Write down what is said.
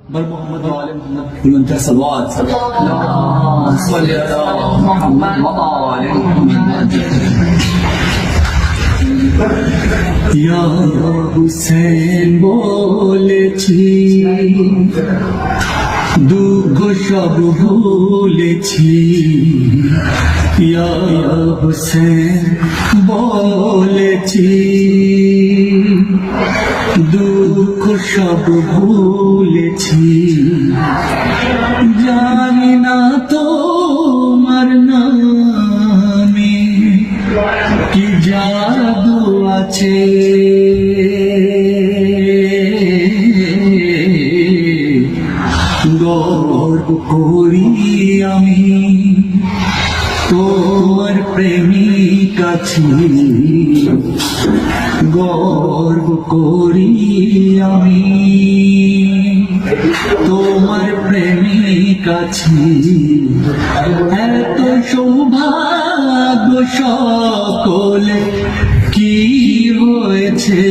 بل محمد وآل محمد منتهى الصلوات اللهم صل على محمد وآل محمد ইয়া হুসেন বলেছি দুঃখ সব ভুলেছি ইয়া হুসেন বলেছি দুঃখ সব ভুলেছি জানি না তোমার নামে কি জাদু আছে গর্ব করি আমি তোমার প্রেমিক আছি গর্ব করি আমি তোমার প্রেমিক আছি এত সৌভাগ্য সকলে কি হয়েছে